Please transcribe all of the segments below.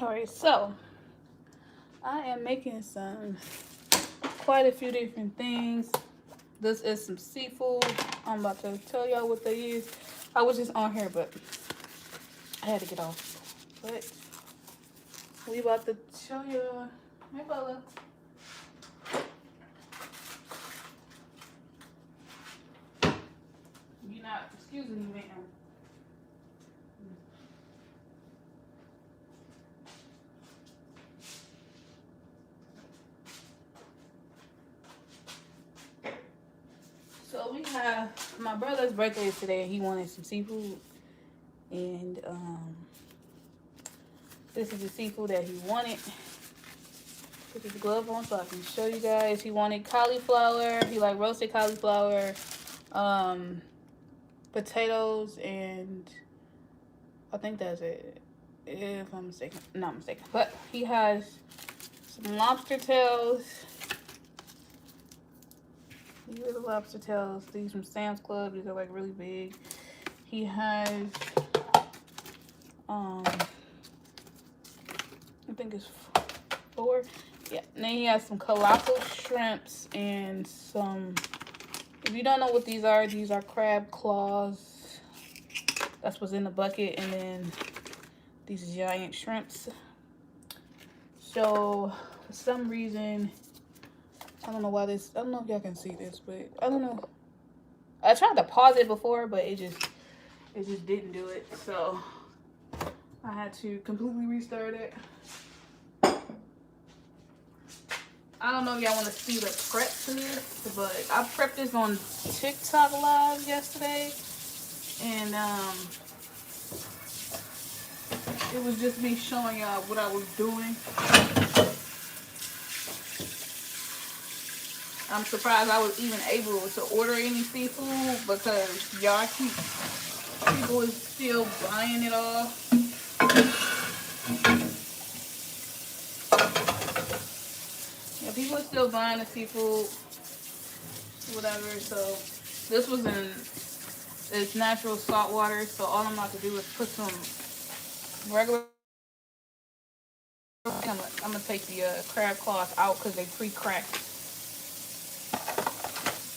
Alright, so I am making quite a few different things. This is some seafood. I'm about to tell y'all what they is. I was just on here, but I had to get off. But we about to show you. Hey, Bella. You're not excusing me, ma'am. So we have my brother's birthday is today. He wanted some seafood, and this is the seafood that he wanted. Put his glove on so I can show you guys. He wanted cauliflower. He like roasted cauliflower, potatoes, and I think that's it. If I'm mistaken, not mistaken. But he has some lobster tails. These are the lobster tails. These from Sam's Club. These are like really big. He has I think it's 4. Yeah. And then he has some colossal shrimps and some. If you don't know what these are crab claws. That's what's in the bucket, and then these giant shrimps. So for some reason, I don't know why this. I don't know if y'all can see this, but I don't know. I tried to pause it before, but it just didn't do it. So I had to completely restart it. I don't know if y'all want to see the prep to this, but I prepped this on TikTok Live yesterday, and it was just me showing y'all what I was doing. I'm surprised I was even able to order any seafood because y'all people is still buying it all. Yeah, people are still buying the seafood, whatever. So this was it's natural salt water. So all I'm about to do is put some regular. I'm gonna take the crab claws out because they pre-cracked.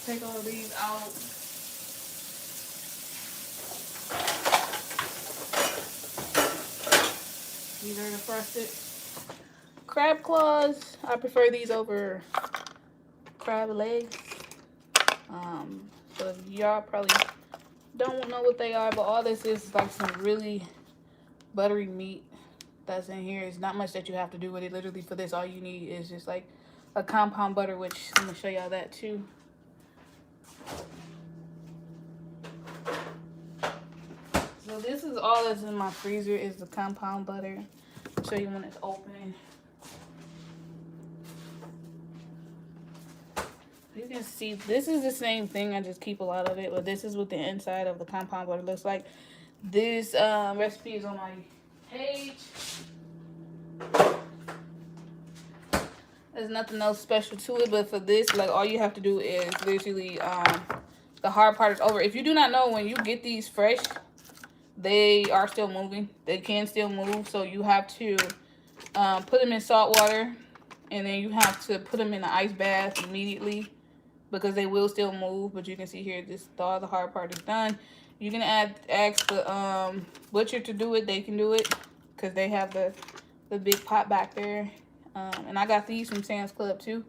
Take all of these out. These are the frosted crab claws. I prefer these over crab legs. So y'all probably don't know what they are, but all this is like some really buttery meat that's in here. It's not much that you have to do with it. Literally for this, all you need is just like a compound butter, which I'm gonna show y'all that too. So this is all that's in my freezer is the compound butter. I'll show you when it's open. You can see this is the same thing. I just keep a lot of it, but this is what the inside of the compound butter looks like. This recipe is on my page. There's nothing else special to it, but for this, like all you have to do is literally the hard part is over. If you do not know, when you get these fresh, they are still moving. They can still move, so you have to put them in salt water, and then you have to put them in an ice bath immediately because they will still move. But you can see here, all the hard part is done. You can ask the butcher to do it. They can do it because they have the big pot back there. And I got these from Sam's Club too.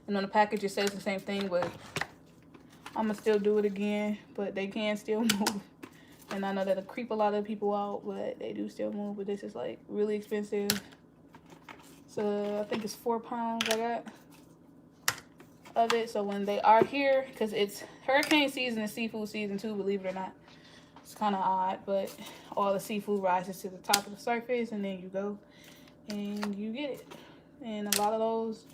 And on the package it says the same thing, but I'm gonna still do it again. But they can still move. And I know that'll creep a lot of people out, but they do still move. But this is like really expensive. So I think it's 4 pounds I got of it. So when they are here, because it's hurricane season and seafood season too, believe it or not. It's kind of odd, but all the seafood rises to the top of the surface, and then you go and you get it. And a lot of those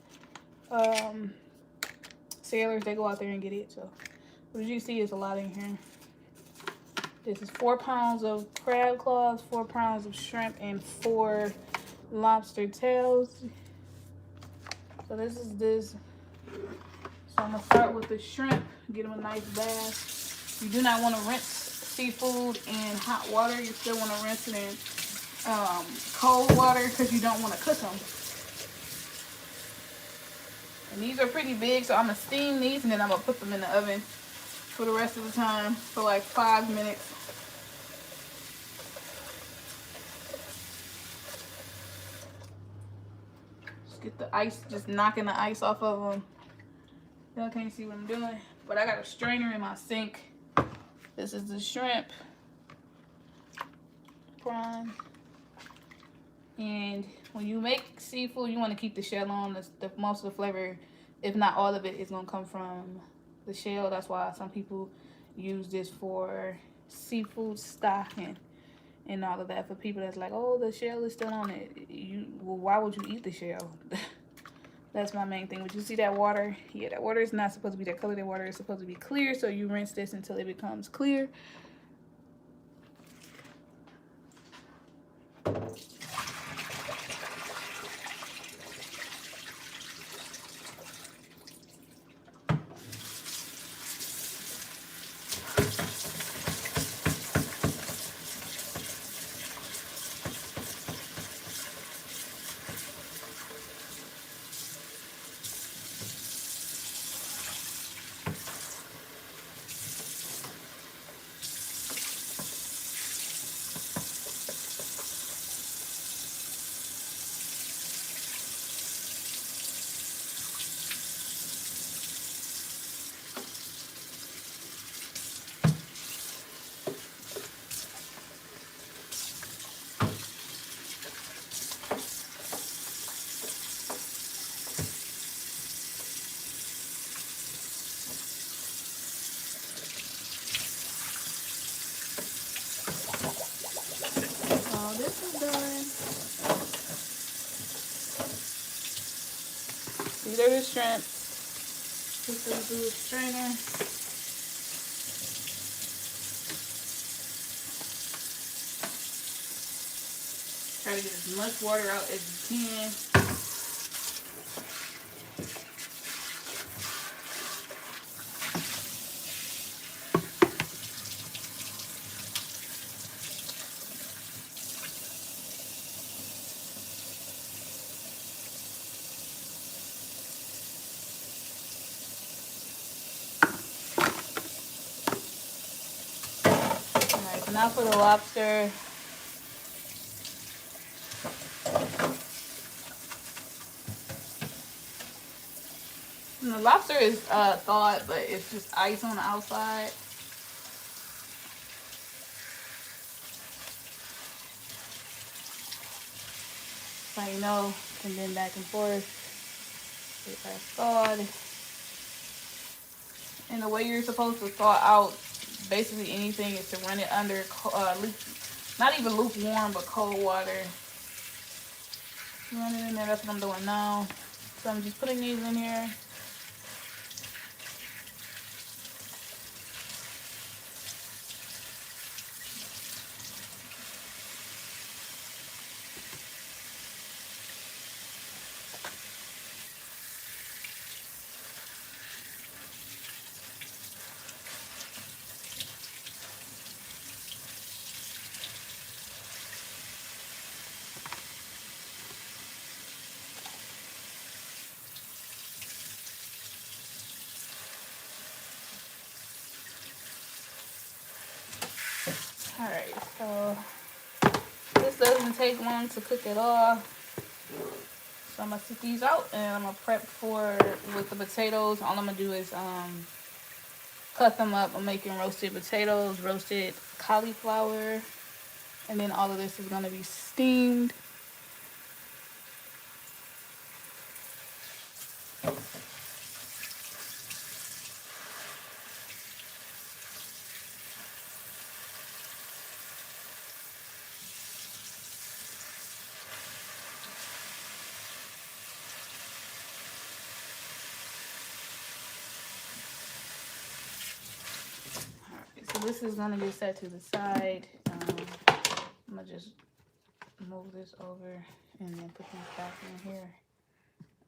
sailors, they go out there and get it. So what you see is a lot in here. This is 4 pounds of crab claws, 4 pounds of shrimp, and 4 lobster tails. So this is this. So I'm gonna start with the shrimp. Get them a nice bath. You do not want to rinse seafood in hot water. You still want to rinse it in cold water because you don't want to cook them. And these are pretty big, so I'm going to steam these and then I'm going to put them in the oven for the rest of the time for like 5 minutes. Just get the ice, just knocking the ice off of them. Y'all can't see what I'm doing, but I got a strainer in my sink. This is the shrimp, prawn. And when you make seafood, you want to keep the shell on. The most of the flavor, if not all of it, is going to come from the shell. That's why some people use this for seafood stock and all of that. For people that's like, oh, the shell is still on it. Well, why would you eat the shell? That's my main thing. Would you see that water? Yeah, that water is not supposed to be that color. That water is supposed to be clear. So you rinse this until it becomes clear. This is done. These are the shrimp. This is the strainer. Try to get as much water out as you can. Now for the lobster. And the lobster is thawed, but it's just ice on the outside. So you know, and then back and forth. Get that thawed. And the way you're supposed to thaw out basically anything is to run it under, not even lukewarm, but cold water. Run it in there. That's what I'm doing now. So I'm just putting these in here. Alright, so this doesn't take long to cook at all. So I'm gonna sit these out and I'm gonna prep with the potatoes. All I'm gonna do is cut them up. I'm making roasted potatoes, roasted cauliflower, and then all of this is gonna be steamed. So this is gonna get set to the side. I'm gonna just move this over and then put these back in here.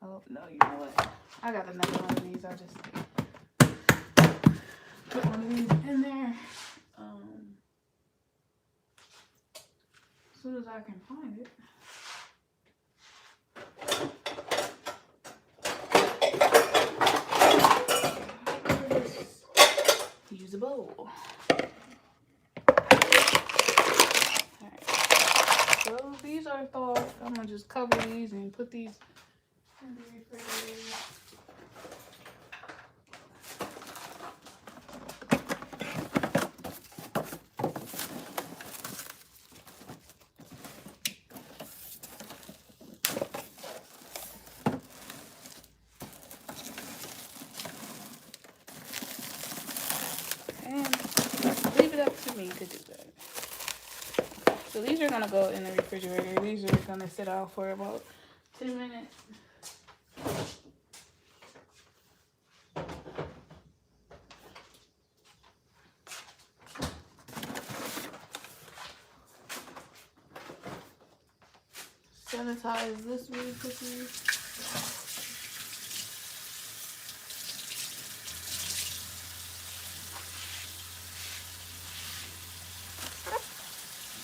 Oh no, you know what? I got another one of these. I'll just put one of these in there. As soon as I can find it. Use a bowl. Alright. So these are thawed. I'm gonna just cover these and put these in the refrigerator. Leave it up to me to do that. So these are gonna go in the refrigerator. These are gonna sit out for about 10 minutes. Sanitize this really quickly.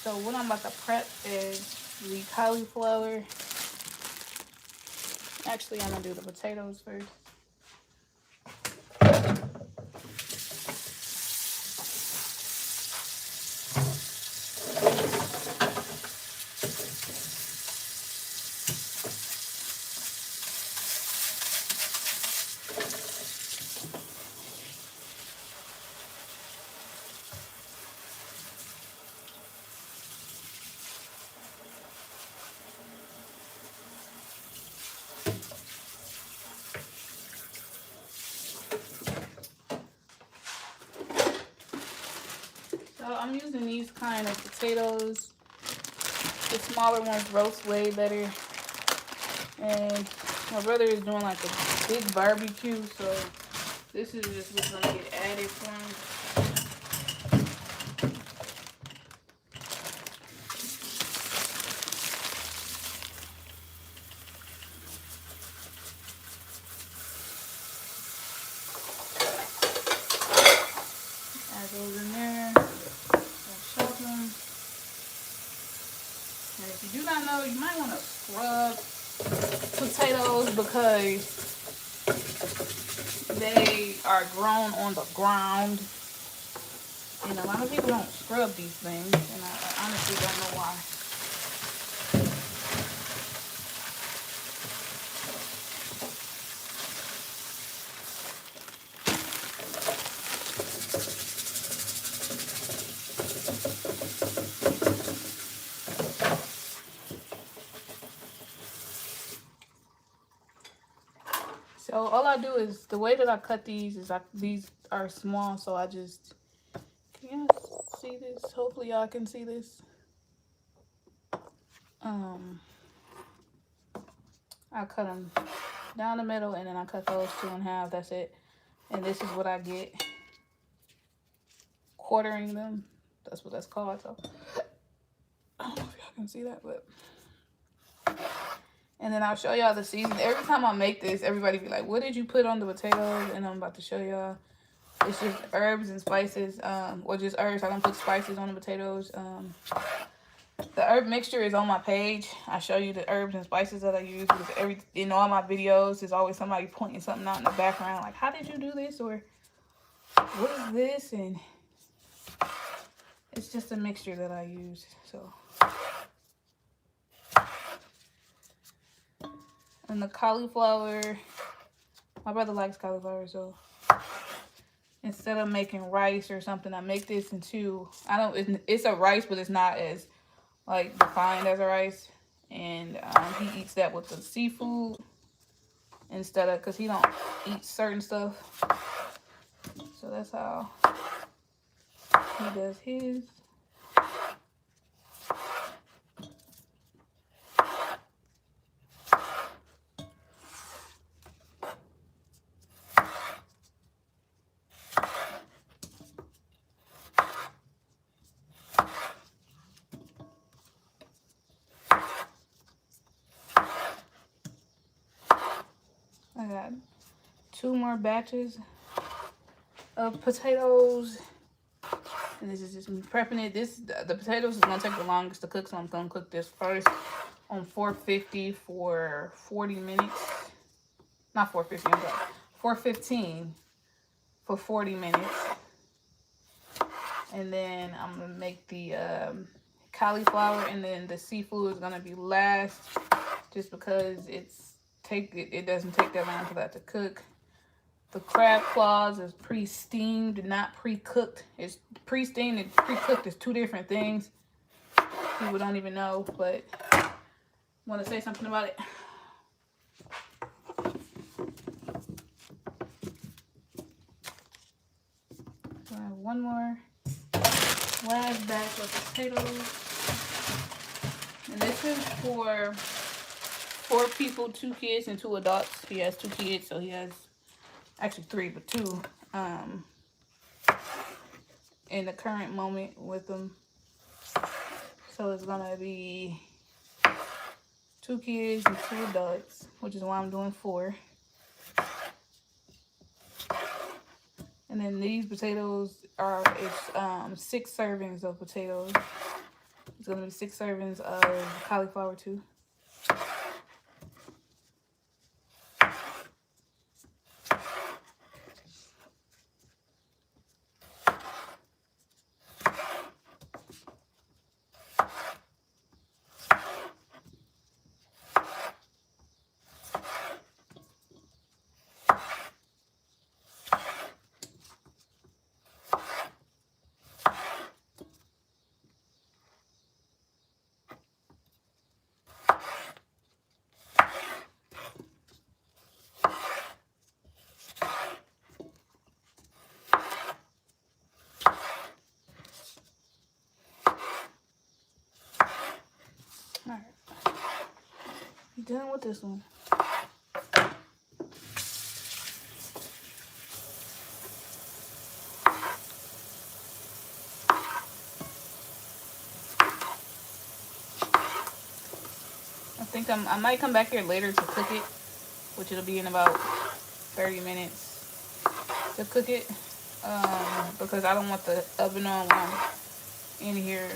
So what I'm about to prep is the cauliflower. Actually, I'm gonna do the potatoes first. So I'm using these kind of potatoes. The smaller ones roast way better. And my brother is doing like a big barbecue, so this is just what's gonna get added from. Add those in there. Shove them. And if you do not know, you might want to scrub potatoes because they are grown on the ground. And a lot of people don't scrub these things, and I honestly don't know why. So all I do is, the way that I cut these is, these are small, so I just, can you see this? Hopefully y'all can see this. I cut them down the middle, and then I cut those 2 in half. That's it. And this is what I get. Quartering them. That's what that's called. So I don't know if y'all can see that, but. And then I'll show y'all the season. Every time I make this, everybody be like, what did you put on the potatoes? And I'm about to show y'all. It's just herbs and spices. Or just herbs. I don't put spices on the potatoes. The herb mixture is on my page. I show you the herbs and spices that I use. Because in all my videos, there's always somebody pointing something out in the background. Like, how did you do this? Or what is this? And it's just a mixture that I use. So. And the cauliflower, my brother likes cauliflower, so instead of making rice or something, I make this into, it's a rice, but it's not as like defined as a rice. And he eats that with the seafood instead of, because he don't eat certain stuff. So that's how he does his. I got 2 more batches of potatoes. And this is just me prepping it. The potatoes is gonna take the longest to cook, so I'm gonna cook this first on 450 for 40 minutes. Not 450, I'm sorry. 415 for 40 minutes. And then I'm gonna make the cauliflower, and then the seafood is gonna be last, just because it doesn't take that long for that to cook. The crab claws is pre-steamed, not pre-cooked. It's pre-steamed and pre-cooked is two different things. People don't even know, but want to say something about it. So I have one more last batch of potatoes. And this is for 4 people, 2 kids, and 2 adults. He has 2 kids, so he has actually 3, but 2 in the current moment with them. So it's gonna be 2 kids and 2 adults, which is why I'm doing 4. And then these potatoes it's 6 servings of potatoes. It's gonna be 6 servings of cauliflower too. Alright. You done with this one? I might come back here later to cook it, which it'll be in about 30 minutes to cook it, because I don't want the oven on when I'm in here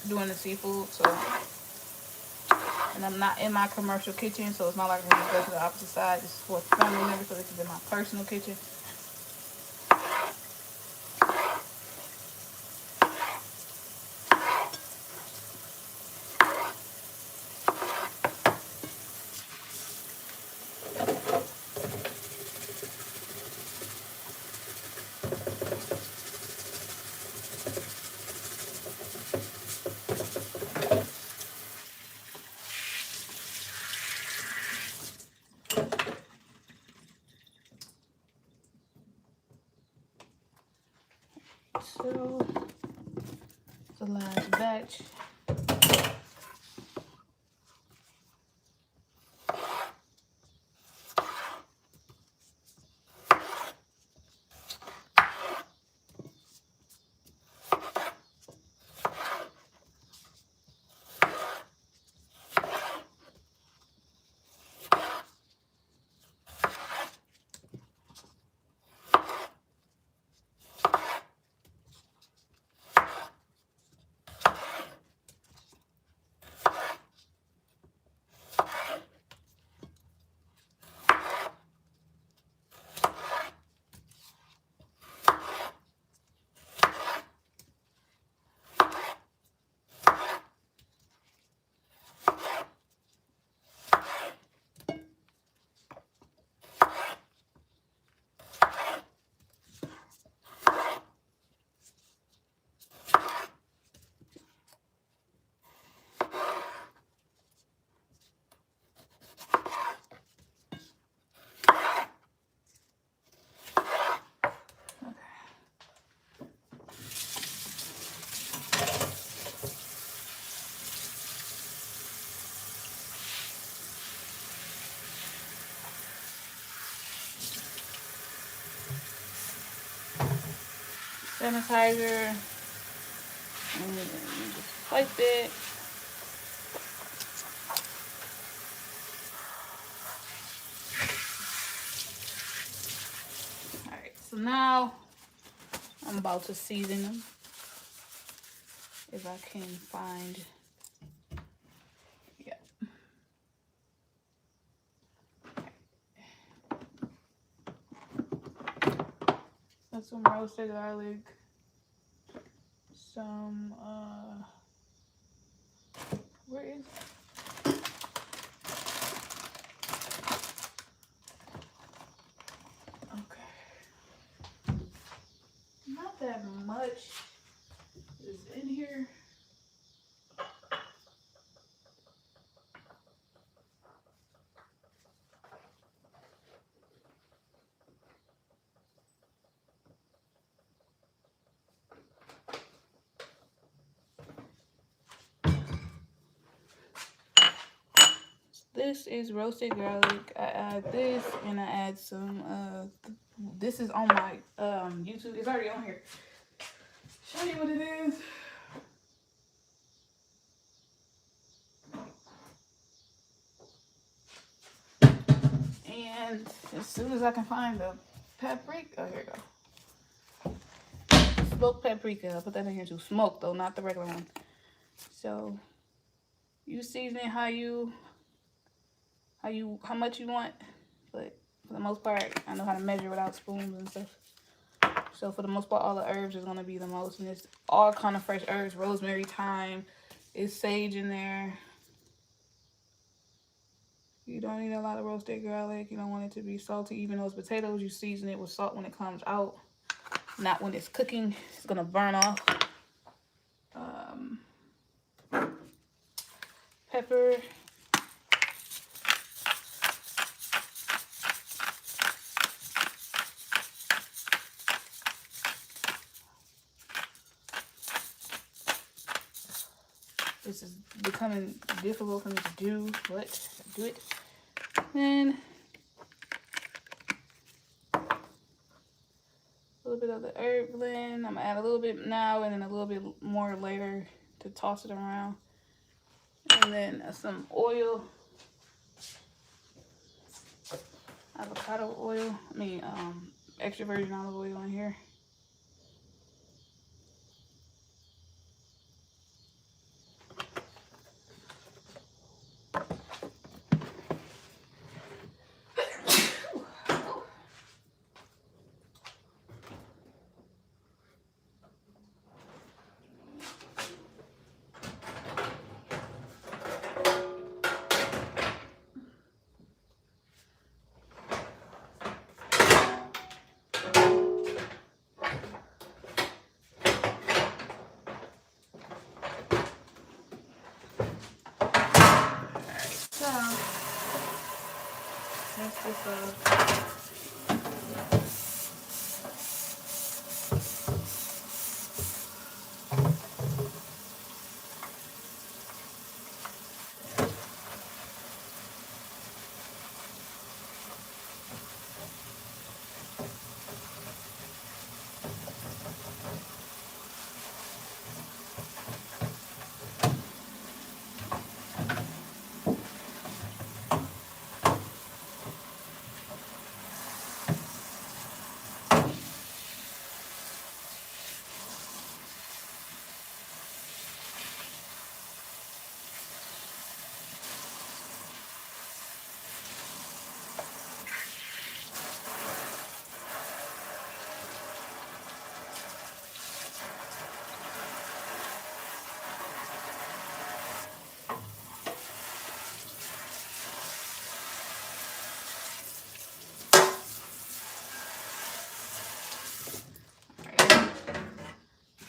doing the seafood. So, and I'm not in my commercial kitchen, so it's not like I can just go to the opposite side. This is for family members, so this is in my personal kitchen. So, it's the last batch. Sanitizer, and just wipe it. Alright, so now I'm about to season them. if I can find. Yeah. That's some roasted garlic. Some where is it? Okay. Not that much is in here. This is roasted garlic. I add this and I add some this is on my YouTube. It's already on here. Show you what it is. And as soon as I can find the paprika, oh, here we go. Smoked paprika. I'll put that in here too. Smoked though, not the regular one. So you season it how much you want, but for the most part, I know how to measure without spoons and stuff. So for the most part, all the herbs is gonna be the most, and it's all kind of fresh herbs: rosemary, thyme, it's sage in there. You don't need a lot of roasted garlic. You don't want it to be salty. Even those potatoes, you season it with salt when it comes out, not when it's cooking. It's gonna burn off. Pepper. This is becoming difficult for me to do, but do it. Then a little bit of the herb blend. I'm gonna add a little bit now and then a little bit more later to toss it around. And then some oil, avocado oil. Extra virgin olive oil in here. That's just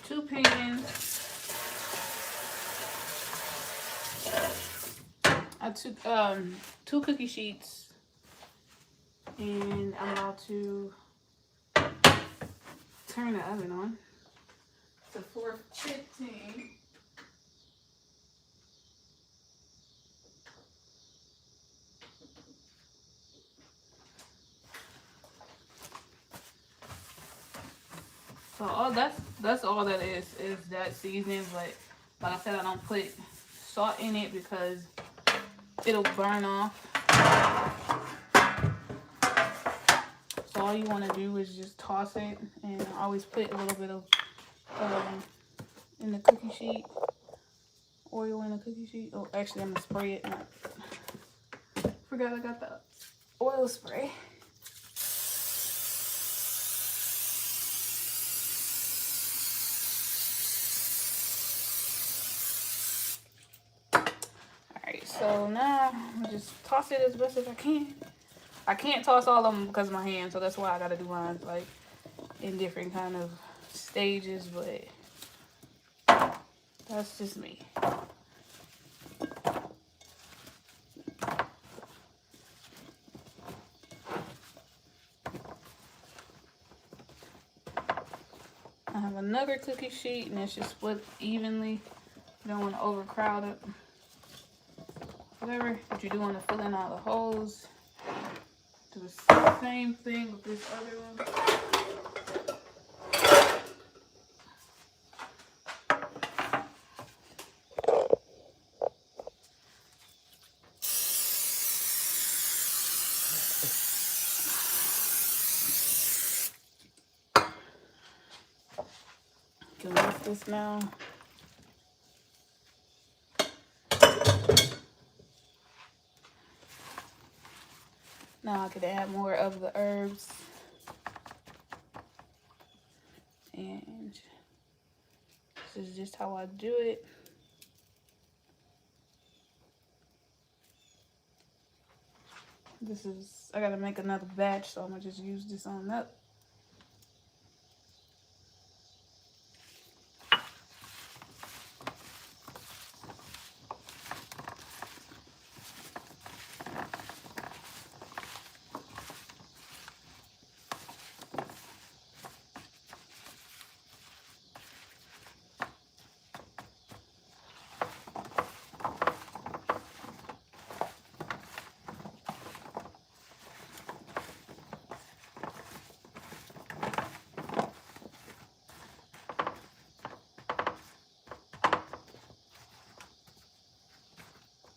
two pans. I took two cookie sheets, and I'm about to turn the oven on to 415. So all that's all that is that seasoning. But like I said, I don't put salt in it because it'll burn off. So all you want to do is just toss it, and always put a little bit of in the cookie sheet. Oil in the cookie sheet. Oh, actually, I'm gonna spray it. Forgot I got the oil spray. Alright, so now I'm just toss it as best as I can. I can't toss all of them because of my hand, so that's why I gotta do mine like in different kind of stages, but that's just me. I have another cookie sheet and it's just split evenly. You don't want to overcrowd it. Whatever that you do want to fill in all the holes. Do the same thing with this other one. Can lift this now. Now I could add more of the herbs. And this is just how I do it. This is, I gotta make another batch, so I'm gonna just use this on up.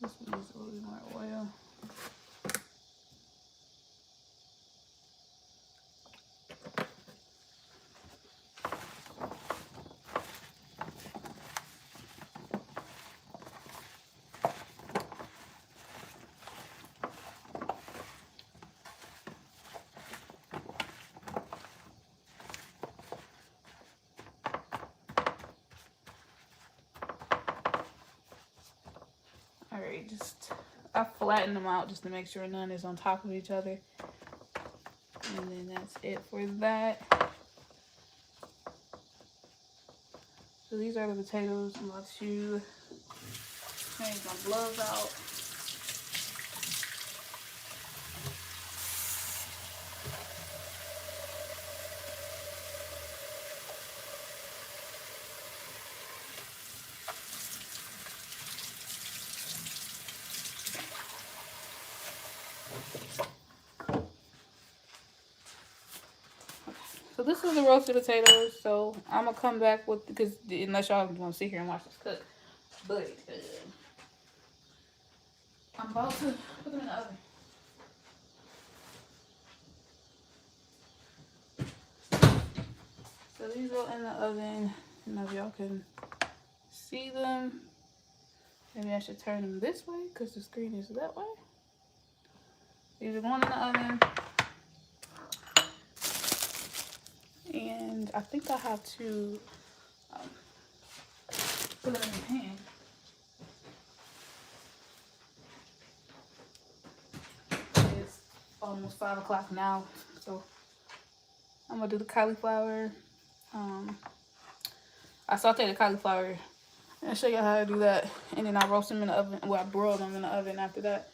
This one needs a little bit more oil. Alright, I flatten them out just to make sure none is on top of each other. And then that's it for that. So these are the potatoes. I'm about to change my gloves out. So this is the roasted potatoes. So I'm gonna come back with, because unless y'all want to sit here and watch this cook, but I'm about to put them in the oven. So these go in the oven. I don't know if y'all can see them. Maybe I should turn them this way because the screen is that way. These are going in the oven. And I think I have to put them in the pan. It's almost 5 o'clock now, so I'm gonna do the cauliflower. I sauteed the cauliflower and I'll show you how to do that, and then I roast them in the oven. Well, I broil them in the oven after that.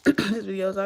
This video is already